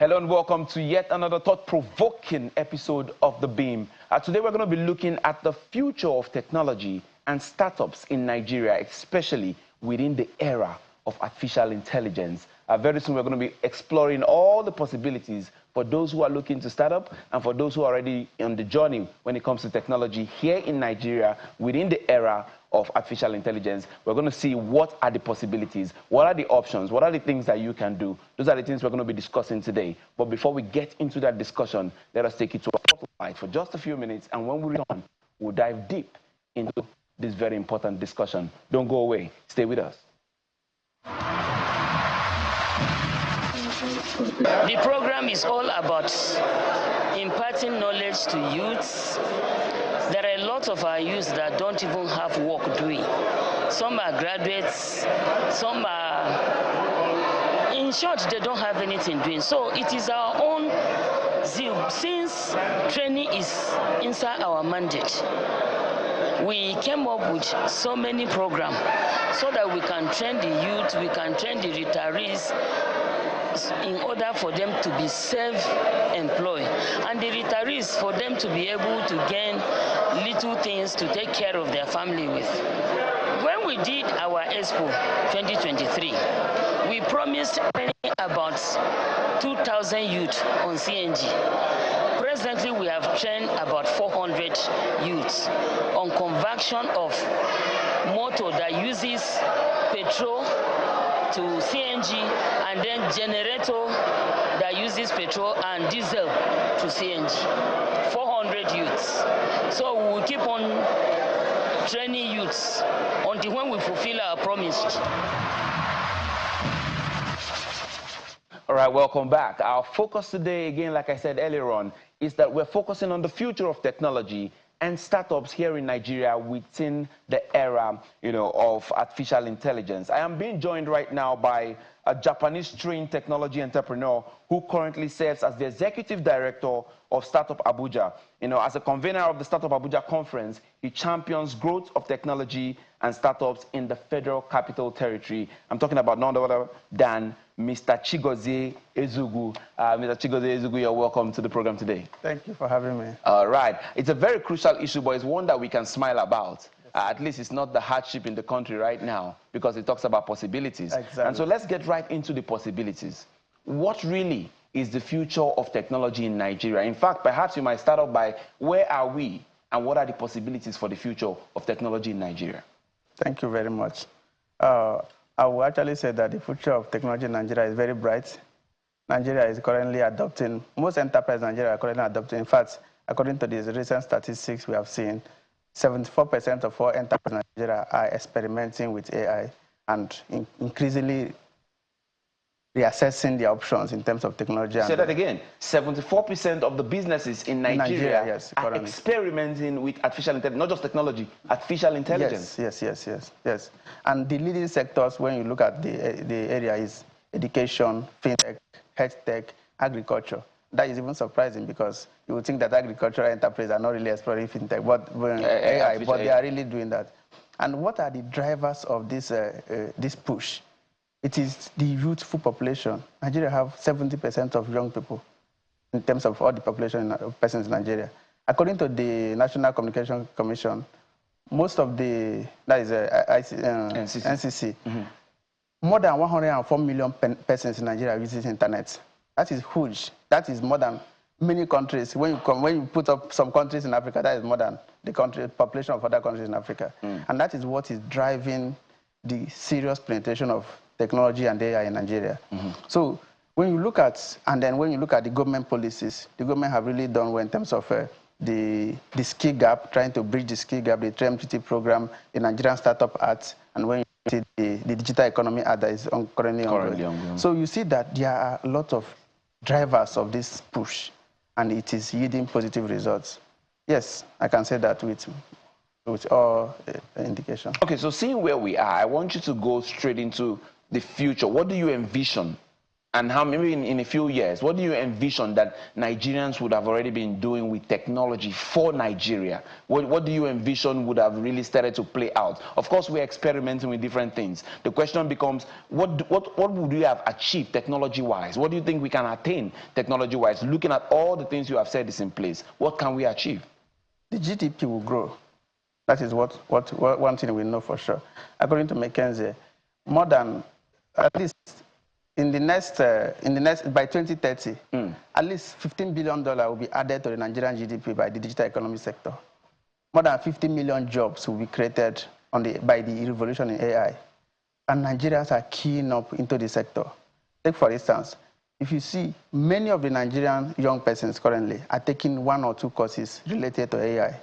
Hello and welcome to yet another thought-provoking episode of The Beam. Today we're going to be looking at the future of technology and startups in Nigeria, especially within the era of artificial intelligence. Very soon we're going to be exploring all the possibilities for those who are looking to start up and for those who are already on the journey when it comes to technology here in Nigeria within the era of artificial intelligence. We're going to see what are the possibilities, what are the options, what are the things that you can do. Those are the things we're going to be discussing today. But before we get into that discussion, let us take it to a spotlight for just a few minutes, and when we return, we'll dive deep into this very important discussion. Don't go away. Stay with us. The program is all about imparting knowledge to youths. There are a lot of our youths that don't even have work doing. Some are graduates, some are, in short, they don't have anything doing. So it is our own zeal. Since training is inside our mandate, we came up with so many programs so that we can train the youth, we can train the retirees in order for them to be self-employed, and the retirees for them to be able to gain little things to take care of their family with. When we did our Expo 2023, we promised about 2,000 youth on CNG. Presently, we have trained about 400 youths on conversion of motor that uses petrol to CNG, and then generator that uses petrol and diesel to CNG. 400 youths. So we will keep on training youths until when we fulfill our promise. All right, welcome back. Our focus today, again, like I said earlier on, is that we're focusing on the future of technology and startups here in Nigeria within the era, of artificial intelligence. I am being joined right now by a Japanese-trained technology entrepreneur who currently serves as the executive director of Startup Abuja. As a convener of the Startup Abuja conference, he champions growth of technology and startups in the Federal Capital Territory. I'm talking about none other than Mr. Chigozie Ezugu. Mr. Chigozie Ezugu, you're welcome to the program today. Thank you for having me. All right. It's a very crucial issue, but it's one that we can smile about. At least it's not the hardship in the country right now, because it talks about possibilities. Exactly. And so let's get right into the possibilities. What really is the future of technology in Nigeria? In fact, perhaps you might start off by where are we and what are the possibilities for the future of technology in Nigeria? Thank you very much. I will actually say that the future of technology in Nigeria is very bright. Nigeria is currently adopting, most enterprises in Nigeria are currently adopting. In fact, according to these recent statistics we have seen, 74% of all enterprises in Nigeria are experimenting with AI and increasingly reassessing the options in terms of technology. Say that again. 74% of the businesses in Nigeria, yes, are experimenting with artificial intelligence, not just technology, artificial intelligence. Yes. And the leading sectors, when you look at the area, is education, fintech, health tech, agriculture. That is even surprising because you would think that agricultural enterprises are not really exploring fintech, but AI, but they are really doing that. And what are the drivers of this push? It is the youthful population. Nigeria have 70% of young people in terms of all the population of persons in Nigeria. According to the National Communication Commission, most of that is NCC, more than 104 million persons in Nigeria use the internet. That is huge. That is more than many countries. When you put up some countries in Africa, that is more than the population of other countries in Africa. And that is what is driving the serious penetration of technology and AI in Nigeria. So when you look at, the government policies, the government have really done well in terms of the skill gap, trying to bridge the skill gap, the TMTT program, the Nigerian Startup Act, and when you see the Digital Economy Act that is currently ongoing. So you see that there are a lot of drivers of this push, and it is yielding positive results. Yes, I can say that with all indication. Okay, so seeing where we are, I want you to go straight into the future. What do you envision And how maybe in a few years, what do you envision that Nigerians would have already been doing with technology for Nigeria? What do you envision would have really started to play out? Of course, we're experimenting with different things. The question becomes, what would we have achieved technology-wise? What do you think we can attain technology-wise? Looking at all the things you have said is in place, what can we achieve? The GDP will grow. That is what one thing we know for sure. According to McKinsey, more than at least in the next by 2030, at least $15 billion will be added to the Nigerian GDP by the digital economy sector. More than 50 million jobs will be created by the revolution in AI. And Nigerians are keying up into the sector. Take for instance, if you see, many of the Nigerian young persons currently are taking 1 or 2 courses related to AI.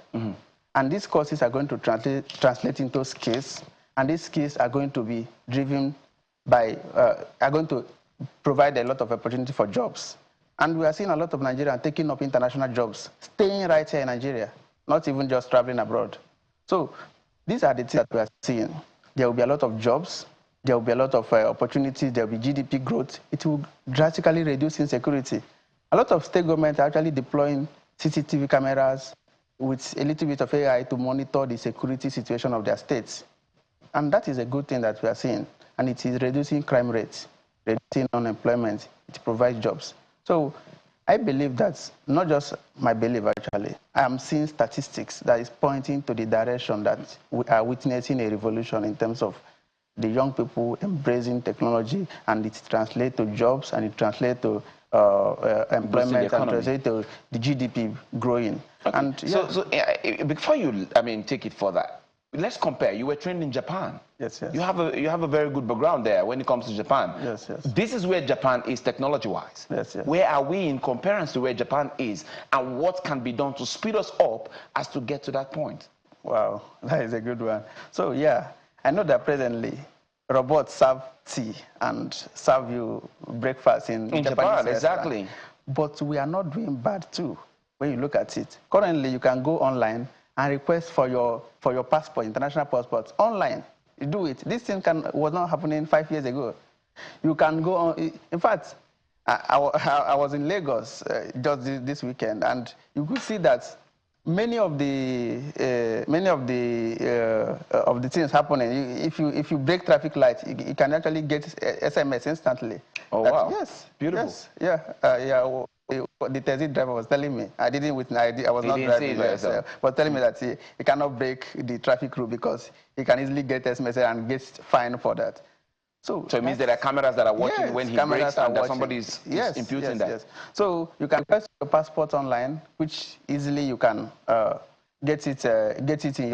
And these courses are going to translate into skills, and these skills are going to be driven by, are going to provide a lot of opportunity for jobs. And we are seeing a lot of Nigerians taking up international jobs, staying right here in Nigeria, not even just traveling abroad. So these are the things that we are seeing. There will be a lot of jobs, there will be a lot of opportunities, there will be GDP growth. It will drastically reduce insecurity. A lot of state governments are actually deploying CCTV cameras with a little bit of AI to monitor the security situation of their states. And that is a good thing that we are seeing. And it is reducing crime rates, reducing unemployment, it provides jobs. So I believe that's not just my belief, actually. I am seeing statistics that is pointing to the direction that we are witnessing a revolution in terms of the young people embracing technology, and it translates to jobs, and it translates to employment, and translates to the GDP growing. Okay. And, yeah. So before you, take it further, let's compare. You were trained in Japan. Yes, yes. You have a very good background there when it comes to Japan. Yes, yes. This is where Japan is technology-wise. Yes, yes. Where are we in comparison to where Japan is, and what can be done to speed us up as to get to that point? Wow, that is a good one. So yeah, I know that presently robots serve tea and serve you breakfast in Japan, exactly. But we are not doing bad too when you look at it. Currently, you can go online and request for your passport, international passport, online. You do it. This thing was not happening 5 years ago. You can go on. In fact, I was in Lagos just this weekend, and you could see that many of the things happening. If you break traffic lights, you can actually get SMS instantly. Oh, wow! Yes, beautiful. Yes, yeah. The taxi driver was telling me, I was not driving myself, but telling me that he cannot break the traffic rule because he can easily get SMS and get fined for that. So it means there are cameras that are watching when he breaks, and that somebody is imputing that. Yes. So you can request your passport online, which easily you can get it in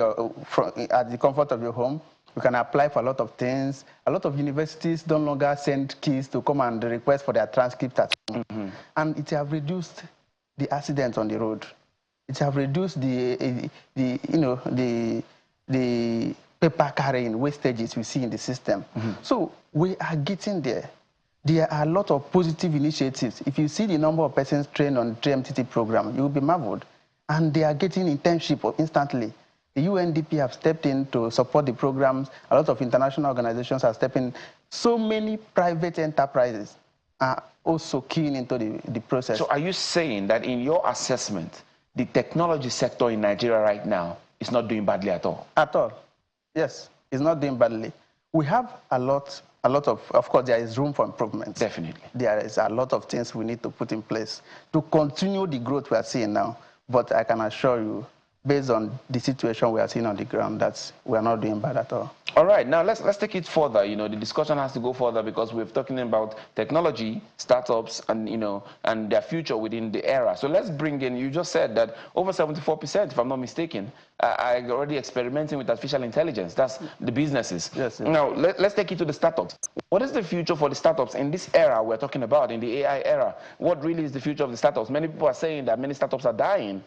at the comfort of your home. You can apply for a lot of things. A lot of universities no longer send kids to come and request for their transcript at home. And it has reduced the accidents on the road. It has reduced the paper carrying wastages we see in the system. So we are getting there. There are a lot of positive initiatives. If you see the number of persons trained on the 3MTT program, you will be marveled. And they are getting internship instantly. The UNDP have stepped in to support the programs. A lot of international organizations have stepped in. So many private enterprises are also keying into the process. So are you saying that in your assessment, the technology sector in Nigeria right now is not doing badly at all? At all. Yes, it's not doing badly. We have a lot of course, there is room for improvement. Definitely. There is a lot of things we need to put in place to continue the growth we are seeing now. But I can assure you, based on the situation we are seeing on the ground, that we are not doing bad at all. All right, now let's take it further. The discussion has to go further because we're talking about technology, startups, and and their future within the era. So let's bring in. You just said that over 74%, if I'm not mistaken, are already experimenting with artificial intelligence. That's the businesses. Yes. Now let's take it to the startups. What is the future for the startups in this era we're talking about, in the AI era? What really is the future of the startups? Many people are saying that many startups are dying.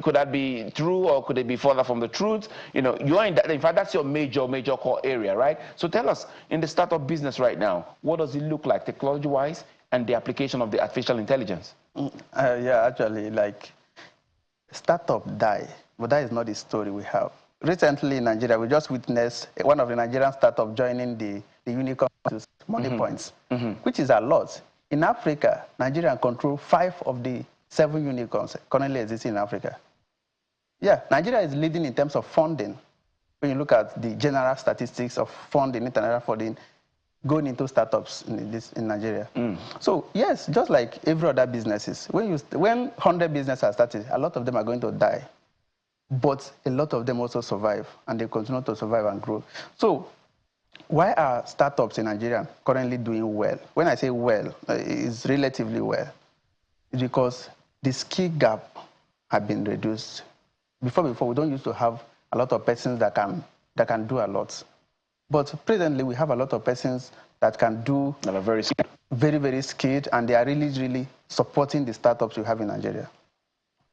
Could that be true, or could it be further from the truth? You are in that. In fact, that's your major core area, right? So tell us, in the startup business right now, what does it look like technology-wise and the application of the artificial intelligence? Yeah, actually, like startup die, but that is not the story we have. recently in Nigeria, we just witnessed one of the Nigerian startups joining the unicorn money points, which is a lot. In Africa, Nigeria control 5 of the 7 unicorns currently existing in Africa. Yeah, Nigeria is leading in terms of funding. When you look at the general statistics of funding, international funding, going into startups in Nigeria. So yes, just like every other businesses, when 100 businesses are started, a lot of them are going to die. But a lot of them also survive, and they continue to survive and grow. So why are startups in Nigeria currently doing well? When I say well, it's relatively well. It's because the skill gap have been reduced. Before, we don't used to have a lot of persons that can do a lot. But presently, we have a lot of persons that can do... That are very skilled. Very, very skilled, and they are really supporting the startups we have in Nigeria.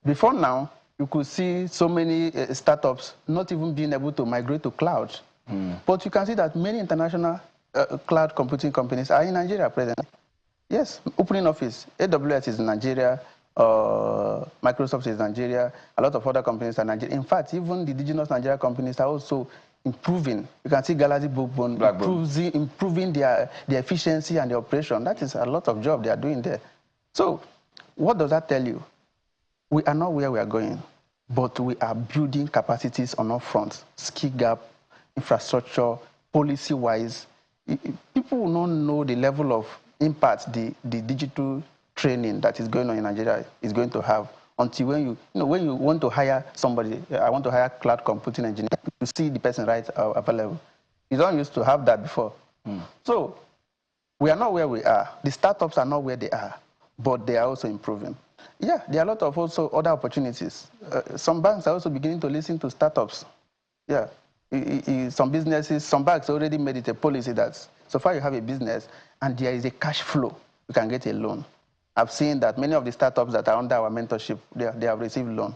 Before now, you could see so many startups not even being able to migrate to cloud. But you can see that many international cloud computing companies are in Nigeria presently. Yes, opening office. AWS is in Nigeria, Microsoft is in Nigeria, a lot of other companies are in Nigeria. In fact, even the indigenous Nigeria companies are also improving. You can see Galaxy Backbone improving their efficiency and their operation. That is a lot of job they are doing there. So what does that tell you? We are not where we are going, but we are building capacities on all fronts. Skill gap, infrastructure, policy-wise. People will not know the level of impact the digital training that is going on in Nigeria is going to have until when you want to hire somebody. I want to hire cloud computing engineer. You see the person right available. You don't used to have that before. So we are not where we are. The startups are not where they are, but they are also improving. Yeah, there are a lot of also other opportunities. Some banks are also beginning to listen to startups. Yeah, some businesses, some banks already made it a policy that so far you have a business and there is a cash flow, you can get a loan. I've seen that many of the startups that are under our mentorship, they have received loan.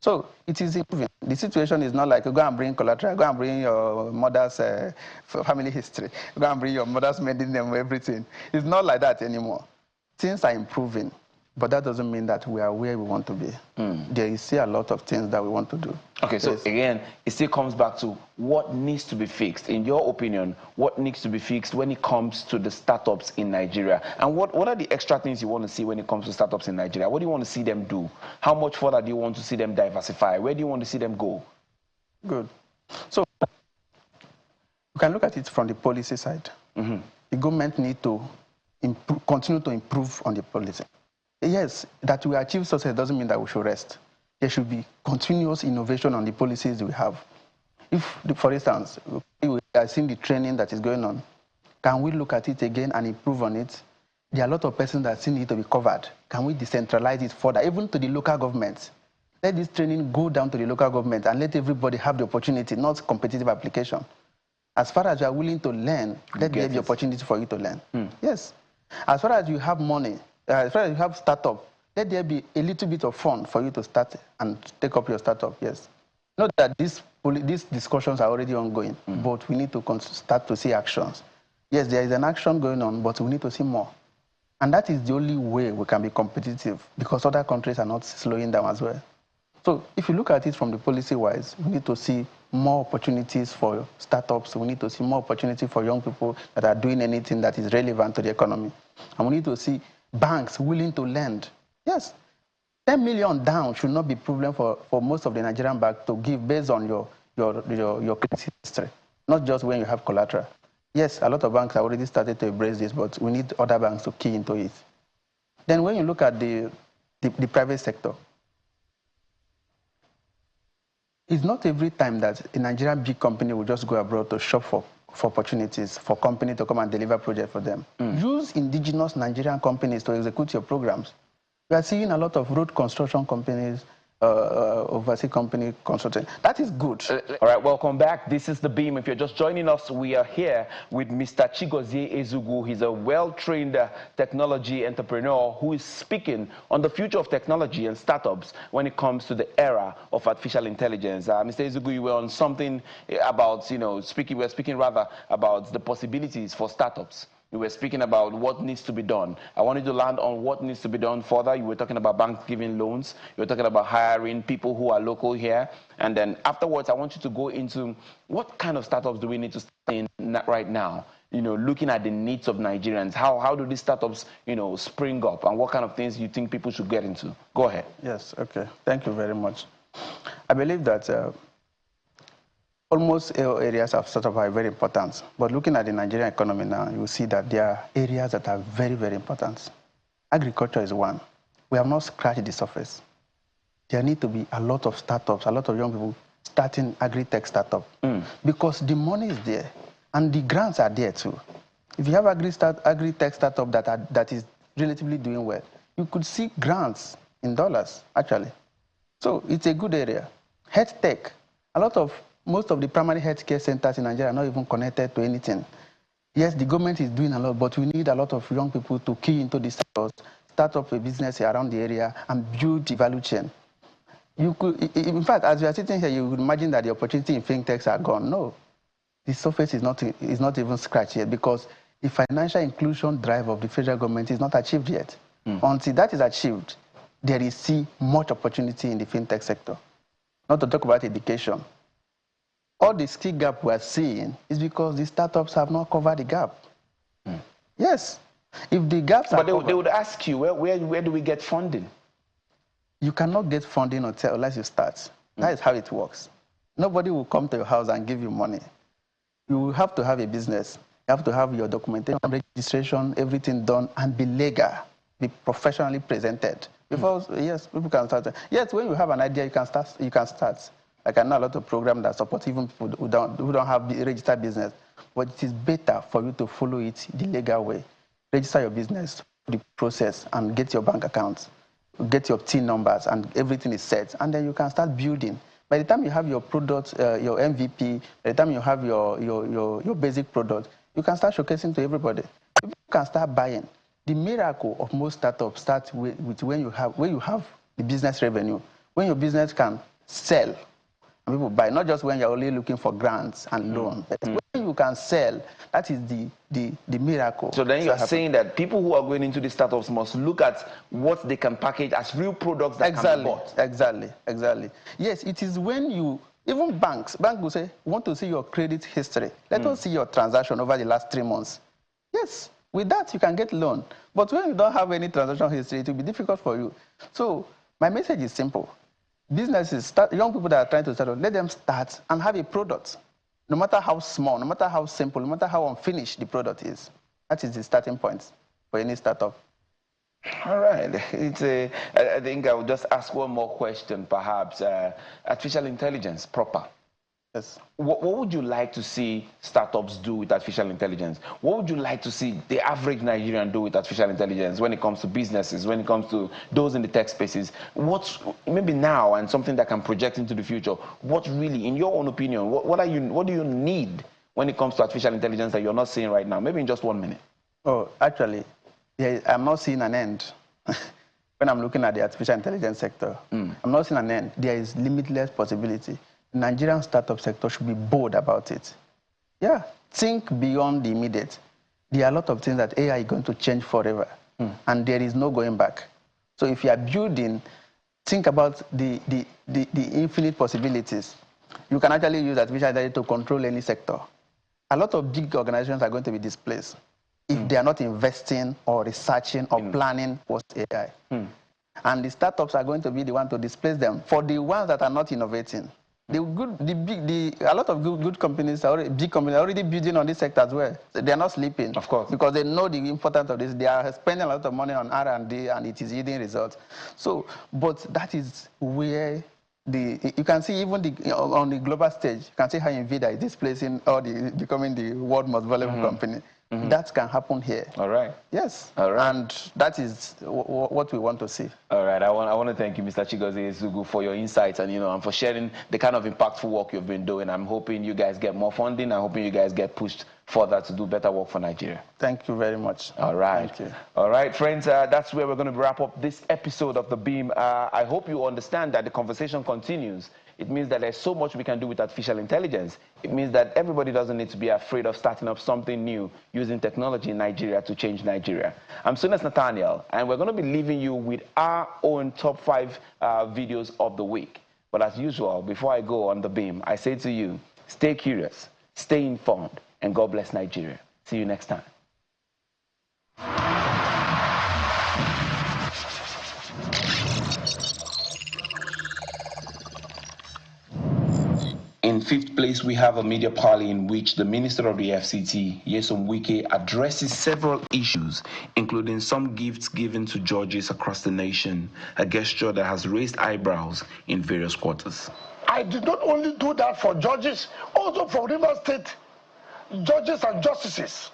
So it is improving. The situation is not like go and bring collateral, go and bring your mother's family history, go and bring your mother's maiden name, everything. It's not like that anymore. Things are improving. But that doesn't mean that we are where we want to be. There is still a lot of things that we want to do. Okay, so again, it still comes back to what needs to be fixed. In your opinion, what needs to be fixed when it comes to the startups in Nigeria? And what are the extra things you want to see when it comes to startups in Nigeria? What do you want to see them do? How much further do you want to see them diversify? Where do you want to see them go? Good. So you can look at it from the policy side. The government needs to continue to improve on the policy. Yes, that we achieve success doesn't mean that we should rest. There should be continuous innovation on the policies we have. If, for instance, we are seeing the training that is going on, can we look at it again and improve on it? There are a lot of persons that still need to be covered. Can we decentralize it further, even to the local governments? Let this training go down to the local government and let everybody have the opportunity, not competitive application. As far as you are willing to learn, let there be the opportunity for you to learn. Yes. As far as you have money, as far as you have startup, let there be a little bit of fun for you to start and take up your startup, yes. Not that these discussions are already ongoing, but we need to start to see actions. Yes, there is an action going on, but we need to see more. And that is the only way we can be competitive, because other countries are not slowing down as well. So if you look at it from the policy-wise, we need to see more opportunities for startups. We need to see more opportunity for young people that are doing anything that is relevant to the economy. And we need to see banks willing to lend. Yes, 10 million down should not be a problem for most of the Nigerian banks to give based on your credit history, not just when you have collateral. Yes, a lot of banks have already started to embrace this, but we need other banks to key into it. Then when you look at the private sector, it's not every time that a Nigerian big company will just go abroad to shop for opportunities for company to come and deliver projects for them. Use indigenous Nigerian companies to execute your programs. We are seeing a lot of road construction companies, overseas company consulting. That is good. All right, welcome back. This is The Beam. If you're just joining us, we are here with Mr. Chigozie Ezugu. He's a well-trained technology entrepreneur who is speaking on the future of technology and startups when it comes to the era of artificial intelligence. Mr. Ezugu, you were on something about, we're speaking rather about the possibilities for startups. You were speaking about what needs to be done. I wanted to land on what needs to be done further. You were talking about banks giving loans. You were talking about hiring people who are local here. And then afterwards, I want you to go into what kind of startups do we need to start in right now? You know, looking at the needs of Nigerians. How do these startups, you know, spring up? And what kind of things you think people should get into? Go ahead. Yes, okay. Thank you very much. I believe that almost all areas of startup are very important. But looking at the Nigerian economy now, you will see that there are areas that are very, very important. Agriculture is one. We have not scratched the surface. There need to be a lot of startups, a lot of young people starting agri-tech startup because the money is there and the grants are there too. If you have agri-tech startup that is relatively doing well, you could see grants in dollars, actually. So it's a good area. Health tech, most of the primary health care centers in Nigeria are not even connected to anything. Yes, the government is doing a lot, but we need a lot of young people to key into this sector, start up a business around the area and build the value chain. You could, in fact, as we are sitting here, you would imagine that the opportunity in fintechs are gone. No, the surface is not even scratched yet because the financial inclusion drive of the federal government is not achieved yet. Until that is achieved, there is still much opportunity in the fintech sector. Not to talk about education. All the skill gap we are seeing is because the startups have not covered the gap. Yes. If the gaps are But they would ask you, where do we get funding? You cannot get funding unless you start. That is how it works. Nobody will come to your house and give you money. You will have to have a business. You have to have your documentation, registration, everything done, and be legal, be professionally presented. Before, yes, people can start. Yes, when you have an idea, you can start. Like I know a lot of programs that support even people who don't have the registered business. But it is better for you to follow it the legal way. Register your business, the process, and get your bank accounts, get your TIN numbers, and everything is set. And then you can start building. By the time you have your product, your MVP, by the time you have your basic product, you can start showcasing to everybody. People can start buying. The miracle of most startups starts with when you have the business revenue, when your business can sell. People buy, not just when you're only looking for grants and loans. When you can sell, that is the miracle. So then you're saying that people who are going into the startups must look at what they can package as real products that can be bought. Exactly. Yes, it is when even banks will say, want to see your credit history. Let us see your transaction over the last 3 months. Yes, with that you can get loan. But when you don't have any transaction history, it will be difficult for you. So my message is simple. Businesses, young people that are trying to start, let them start and have a product. No matter how small, no matter how simple, no matter how unfinished the product is. That is the starting point for any startup. All right. I think I will just ask one more question, perhaps. Artificial intelligence proper. Yes. What would you like to see startups do with artificial intelligence? What would you like to see the average Nigerian do with artificial intelligence when it comes to businesses, when it comes to those in the tech spaces? What's maybe now and something that can project into the future? What really, in your own opinion, what do you need when it comes to artificial intelligence that you're not seeing right now? Maybe in just 1 minute. Oh, actually, I'm not seeing an end. When I'm looking at the artificial intelligence sector, I'm not seeing an end. There is limitless possibility. The Nigerian startup sector should be bold about it. Yeah, think beyond the immediate. There are a lot of things that AI is going to change forever, and there is no going back. So if you are building, think about the infinite possibilities. You can actually use artificial intelligence to control any sector. A lot of big organizations are going to be displaced if they are not investing or researching or planning post-AI. And the startups are going to be the ones to displace them. For the ones that are not innovating, a lot of good companies, big companies, are already building on this sector as well. So they are not sleeping. Of course. Because they know the importance of this. They are spending a lot of money on R&D, and it is yielding results. So, but that is where you can see even on the global stage, you can see how NVIDIA is displacing or becoming the world's most valuable company. That can happen here. All right. Yes. All right. And that is what we want to see. All right. I want to thank you, Mr. Chigozie Ezugu, for your insights and for sharing the kind of impactful work you've been doing. I'm hoping you guys get more funding. I'm hoping you guys get pushed further to do better work for Nigeria. Thank you very much. All right. Thank you. All right, friends. That's where we're going to wrap up this episode of The Beam. I hope you understand that the conversation continues It means that there's so much we can do with artificial intelligence. It means that everybody doesn't need to be afraid of starting up something new using technology in Nigeria to change Nigeria. I'm Sonas Nathaniel, and we're going to be leaving you with our own top 5 videos of the week. But as usual, before I go on the beam, I say to you, stay curious, stay informed, and God bless Nigeria. See you next time. In 5th place, we have a media parley in which the Minister of the FCT, Nyesom Wike, addresses several issues, including some gifts given to judges across the nation, a gesture that has raised eyebrows in various quarters. I did not only do that for judges, also for Rivers State judges and justices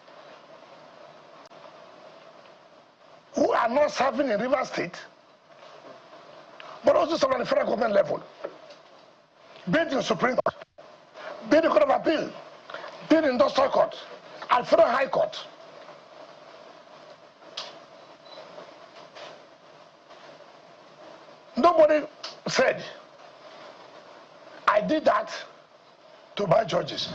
who are not serving in Rivers State, but also some at the federal government level, be it in the Supreme Court, be it the Court of Appeal, be it the Industrial Court, and Federal High Court. Nobody said, I did that to buy judges.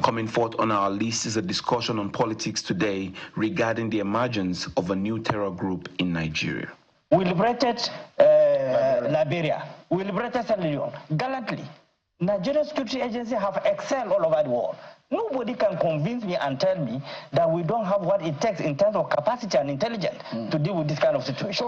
Coming forth on our list is a discussion on politics today regarding the emergence of a new terror group in Nigeria. We liberated Liberia. We liberated Sierra Leone gallantly. Nigerian security agencies have excelled all over the world. Nobody can convince me and tell me that we don't have what it takes in terms of capacity and intelligence to deal with this kind of situation.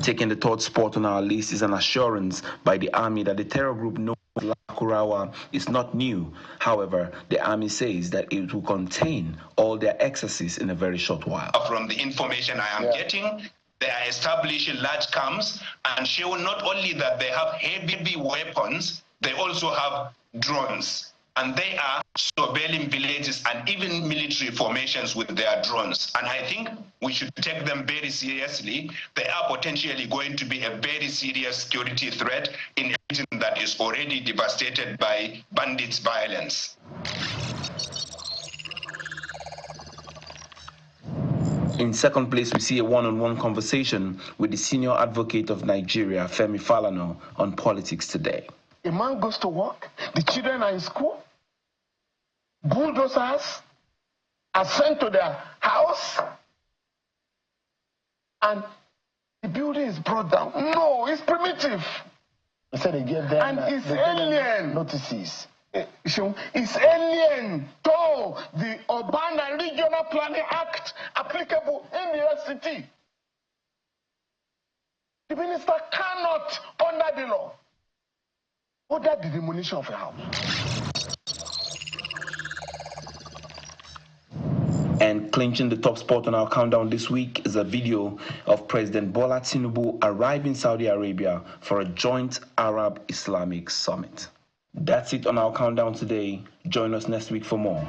Taking the third spot on our list is an assurance by the army that the terror group known as Lakurawa is not new. However, the army says that it will contain all their excesses in a very short while. From the information I am getting, they are establishing large camps and show not only that they have heavy weapons, they also have drones. And they are surveilling villages and even military formations with their drones. And I think we should take them very seriously. They are potentially going to be a very serious security threat in a region that is already devastated by bandits' violence. In second place, we see a one-on-one conversation with the senior advocate of Nigeria, Femi Falana, on Politics Today. A man goes to work, the children are in school, bulldozers are sent to their house, and the building is brought down. No, it's primitive. He said they gave them, and it's alien. Notices. It's alien to the Urban and Regional Planning Act applicable in the FCT. The minister cannot, under the law, order the demolition of a house. And clinching the top spot on our countdown this week is a video of President Bola Tinubu arriving in Saudi Arabia for a joint Arab-Islamic summit. That's it on our countdown today. Join us next week for more.